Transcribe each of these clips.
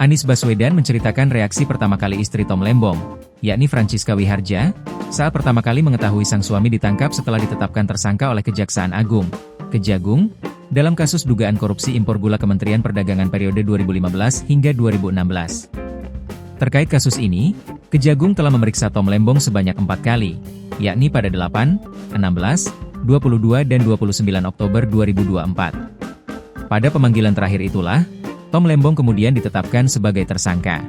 Anies Baswedan menceritakan reaksi pertama kali istri Tom Lembong, yakni Francisca Wihardja, saat pertama kali mengetahui sang suami ditangkap setelah ditetapkan tersangka oleh Kejaksaan Agung, Kejagung, dalam kasus dugaan korupsi impor gula Kementerian Perdagangan periode 2015 hingga 2016. Terkait kasus ini, Kejagung telah memeriksa Tom Lembong sebanyak 4 kali, yakni pada 8, 16, 22 dan 29 Oktober 2024. Pada pemanggilan terakhir itulah, Tom Lembong kemudian ditetapkan sebagai tersangka.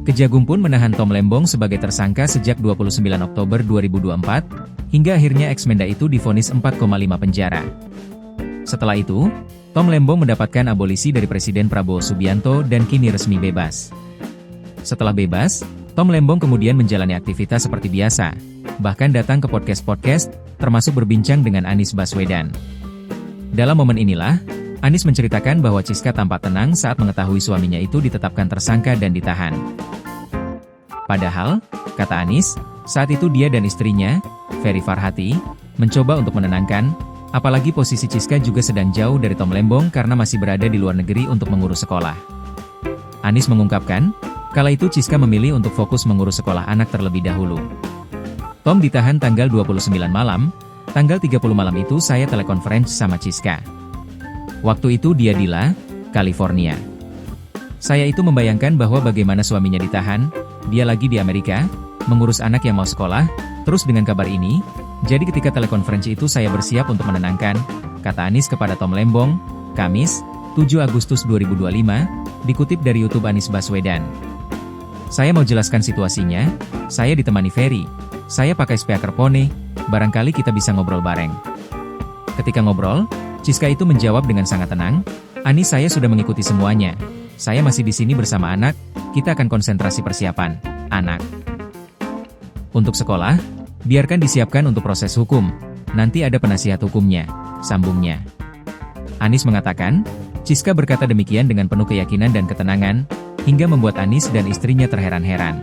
Kejagung pun menahan Tom Lembong sebagai tersangka sejak 29 Oktober 2024, hingga akhirnya ex-Menda itu divonis 4,5 penjara. Setelah itu, Tom Lembong mendapatkan abolisi dari Presiden Prabowo Subianto dan kini resmi bebas. Setelah bebas, Tom Lembong kemudian menjalani aktivitas seperti biasa, bahkan datang ke podcast-podcast, termasuk berbincang dengan Anies Baswedan. Dalam momen inilah, Anies menceritakan bahwa Chiska tampak tenang saat mengetahui suaminya itu ditetapkan tersangka dan ditahan. Padahal, kata Anies, saat itu dia dan istrinya, Ferry Farhati, mencoba untuk menenangkan, apalagi posisi Chiska juga sedang jauh dari Tom Lembong karena masih berada di luar negeri untuk mengurus sekolah. Anies mengungkapkan, kala itu Chiska memilih untuk fokus mengurus sekolah anak terlebih dahulu. Tom ditahan tanggal 29 malam, tanggal 30 malam itu saya telekonferensi sama Chiska. Waktu itu dia di La, California. Saya itu membayangkan bahwa bagaimana suaminya ditahan, dia lagi di Amerika, mengurus anak yang mau sekolah, terus dengan kabar ini, jadi ketika telekonferensi itu saya bersiap untuk menenangkan, kata Anies kepada Tom Lembong, Kamis, 7 Agustus 2025, dikutip dari YouTube Anies Baswedan. Saya mau jelaskan situasinya, saya ditemani Ferry, saya pakai speakerphone, barangkali kita bisa ngobrol bareng. Ketika ngobrol, Chiska itu menjawab dengan sangat tenang, Anies saya sudah mengikuti semuanya, saya masih di sini bersama anak, kita akan konsentrasi persiapan, anak. Untuk sekolah, biarkan disiapkan untuk proses hukum, nanti ada penasihat hukumnya, sambungnya. Anies mengatakan, Chiska berkata demikian dengan penuh keyakinan dan ketenangan, hingga membuat Anies dan istrinya terheran-heran.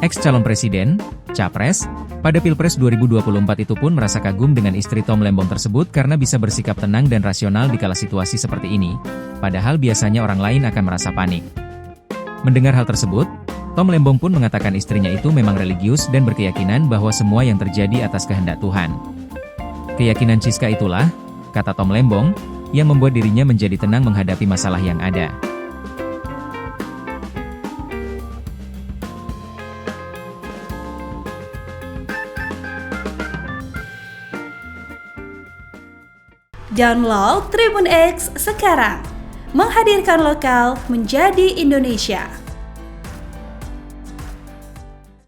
Ex-calon presiden, Capres, pada Pilpres 2024 itu pun merasa kagum dengan istri Tom Lembong tersebut karena bisa bersikap tenang dan rasional di kala situasi seperti ini, padahal biasanya orang lain akan merasa panik. Mendengar hal tersebut, Tom Lembong pun mengatakan istrinya itu memang religius dan berkeyakinan bahwa semua yang terjadi atas kehendak Tuhan. Keyakinan Chiska itulah, kata Tom Lembong, yang membuat dirinya menjadi tenang menghadapi masalah yang ada. Download Tribun X sekarang, menghadirkan lokal menjadi Indonesia.